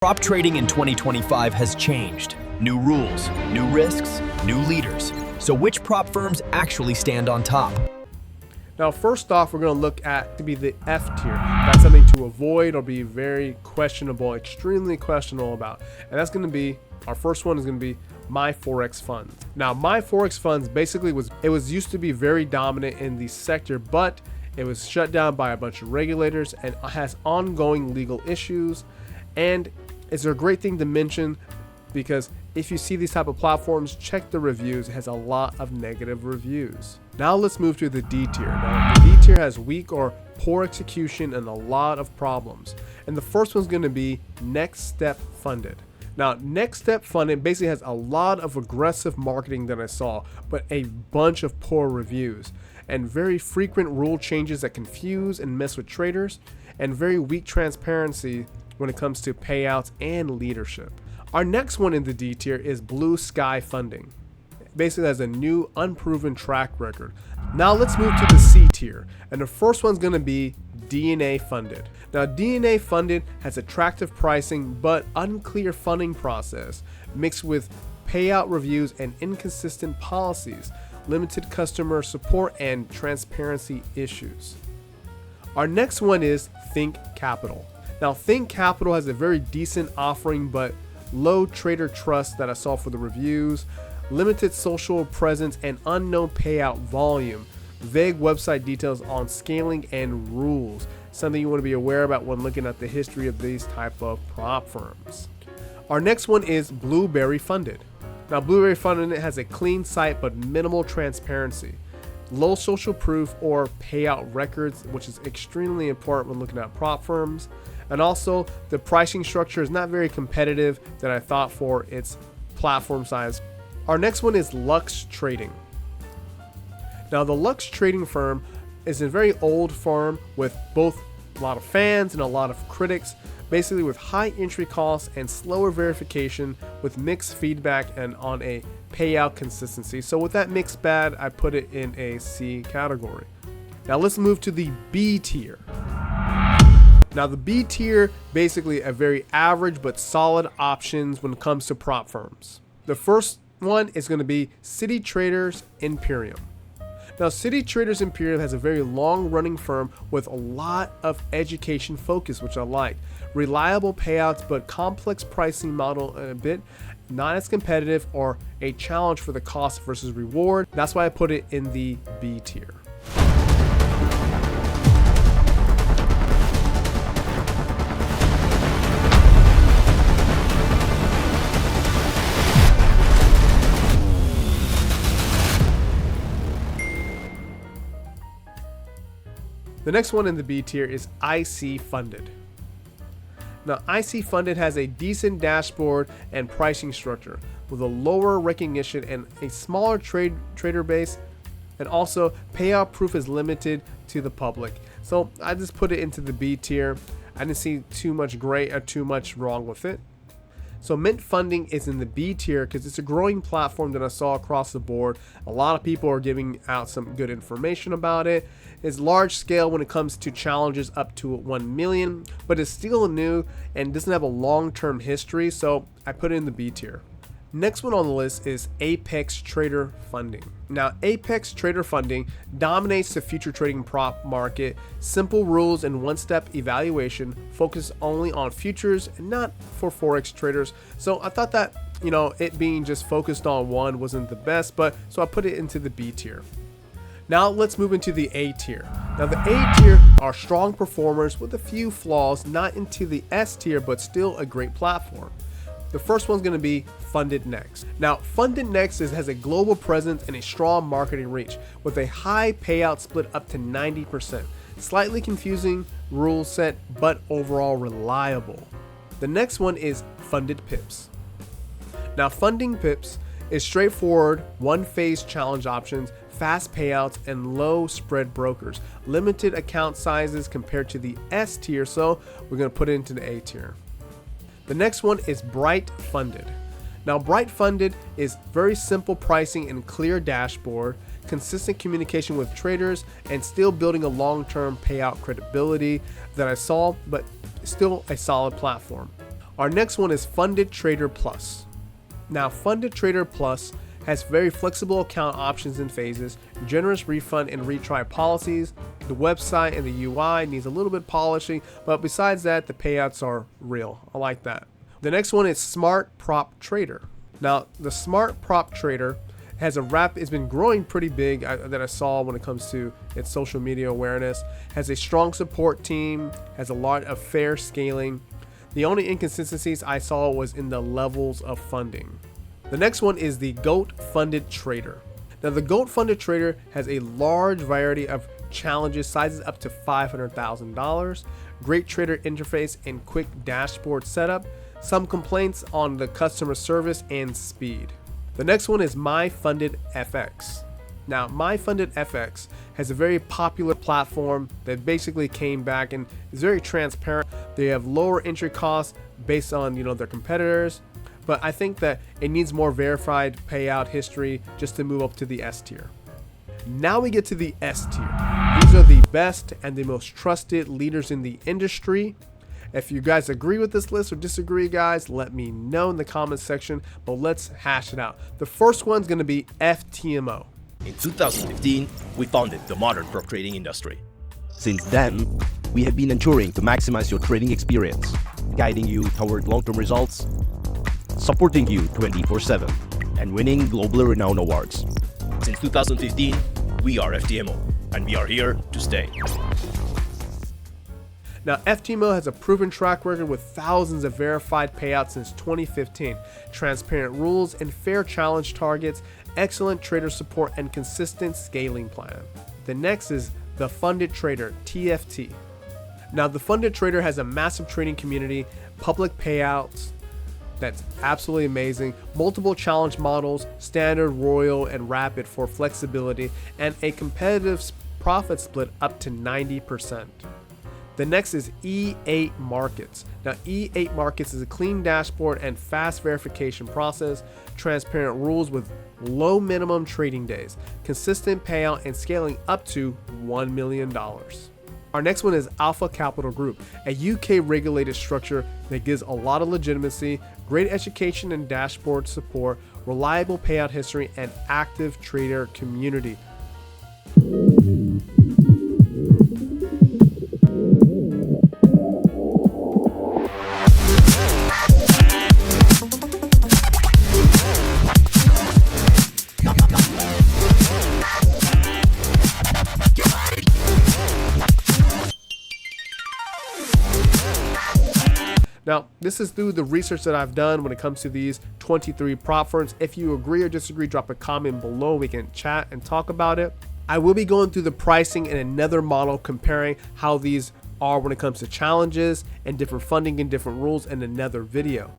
Prop trading in 2025 has changed. New rules, new risks, new leaders. So which prop firms actually stand on top? Now, first off, we're going to look at to be the F tier. That's something to avoid or be very questionable, extremely questionable about. And that's going to be, our first one is going to be MyForex funds. Now, MyForex funds basically was used to be very dominant in the sector, but it was shut down by a bunch of regulators and has ongoing legal issues. And it's a great thing to mention because if you see these type of platforms, check the reviews. It has a lot of negative reviews. Now let's move to the D tier. Now the D tier has weak or poor execution and a lot of problems. And the first one's going to be Next Step Funded. Now, Next Step Funded basically has a lot of aggressive marketing that I saw, but a bunch of poor reviews and very frequent rule changes that confuse and mess with traders, and very weak transparency when it comes to payouts and leadership. Our next one in the D tier is BlueSky Funding. Basically has a new unproven track record. Now let's move to the C tier, and the first one's going to be DNA Funded. Now DNA Funded has attractive pricing but unclear funding process mixed with payout reviews and inconsistent policies, limited customer support, and transparency issues. Our next one is Think Capital. Now Think Capital has a very decent offering but low trader trust that I saw for the reviews, limited social presence, and unknown payout volume, vague website details on scaling and rules, something you want to be aware about when looking at the history of these type of prop firms. Our next one is Blueberry Funded. Now Blueberry Funded has a clean site but minimal transparency, low social proof or payout records, which is extremely important when looking at prop firms. And also the pricing structure is not very competitive that I thought for its platform size. Our next one is Lux Trading. Now the Lux Trading firm is a very old firm with both a lot of fans and a lot of critics, basically with high entry costs and slower verification with mixed feedback and on a payout consistency. So with that mixed bag, I put it in a C category. Now let's move to the B tier. Now the B tier, basically a very average but solid options when it comes to prop firms. The first one is going to be City Traders Imperium. Now City Traders Imperium has a very long running firm with a lot of education focus, which I like. Reliable payouts but complex pricing model a bit not as competitive or a challenge for the cost versus reward. That's why I put it in the B tier. The next one in the B tier is IC Funded. Now IC Funded has a decent dashboard and pricing structure with a lower recognition and a smaller trader base, and also payout proof is limited to the public. So I just put it into the B tier. I didn't see too much great or too much wrong with it. So MentFunding is in the B tier because it's a growing platform that I saw across the board. A lot of people are giving out some good information about it. It's large scale when it comes to challenges up to 1 million, but it's still new and doesn't have a long-term history, so I put it in the B tier. Next one on the list is Apex Trader Funding. Now Apex Trader Funding dominates the future trading prop market. Simple rules and one-step evaluation, focus only on futures and not for Forex traders. So I thought that, it being just focused on one wasn't the best, but so I put it into the B tier. Now let's move into the A tier. Now the A tier are strong performers with a few flaws, not into the S tier, but still a great platform. The first one's going to be FundedNext. Now FundedNext has a global presence and a strong marketing reach with a high payout split up to 90%. Slightly confusing rule set, but overall reliable. The next one is Funded Pips. Now Funding Pips is straightforward, one-phase challenge options, fast payouts, and low spread brokers. Limited account sizes compared to the S tier, so we're going to put it into the A tier. The next one is Bright Funded. Now Bright Funded is very simple pricing and clear dashboard, consistent communication with traders, and still building a long-term payout credibility that I saw, but still a solid platform. Our next one is Funded Trader Plus. Now, Funded Trader Plus has very flexible account options and phases, generous refund and retry policies. The website and the UI needs a little bit polishing, but besides that, the payouts are real. I like that. The next one is Smart Prop Trader. Now, the Smart Prop Trader has it's been growing pretty big that I saw when it comes to its social media awareness, has a strong support team, has a lot of fair scaling. The only inconsistencies I saw was in the levels of funding. The next one is the GOAT Funded Trader. Now, the GOAT Funded Trader has a large variety of challenges, sizes up to $500,000, great trader interface and quick dashboard setup, some complaints on the customer service and speed. The next one is MyFundedFX. Now, MyFundedFX has a very popular platform that basically came back and is very transparent. They have lower entry costs based on their competitors, but I think that it needs more verified payout history just to move up to the S tier. Now we get to the S tier. These are the best and the most trusted leaders in the industry. If you guys agree with this list or disagree, guys, let me know in the comments section, but let's hash it out. The first one's going to be FTMO. In 2015, we founded the modern prop trading industry. Since then, we have been ensuring to maximize your trading experience, guiding you toward long-term results, supporting you 24/7, and winning globally renowned awards. Since 2015, we are FTMO, and we are here to stay. Now, FTMO has a proven track record with thousands of verified payouts since 2015, transparent rules and fair challenge targets, excellent trader support, and consistent scaling plan. The next is the Funded Trader, TFT. Now, the Funded Trader has a massive trading community, public payouts, that's absolutely amazing, multiple challenge models, standard, royal, and rapid for flexibility, and a competitive profit split up to 90%. The next is E8 Markets. Now, E8 Markets is a clean dashboard and fast verification process, transparent rules with low minimum trading days, consistent payout, and scaling up to $1 million. Our next one is Alpha Capital Group, a UK regulated structure that gives a lot of legitimacy, great education and dashboard support, reliable payout history, and active trader community. Now, this is through the research that I've done when it comes to these 23 prop firms. If you agree or disagree, drop a comment below. We can chat and talk about it. I will be going through the pricing in another model comparing how these are when it comes to challenges and different funding and different rules in another video.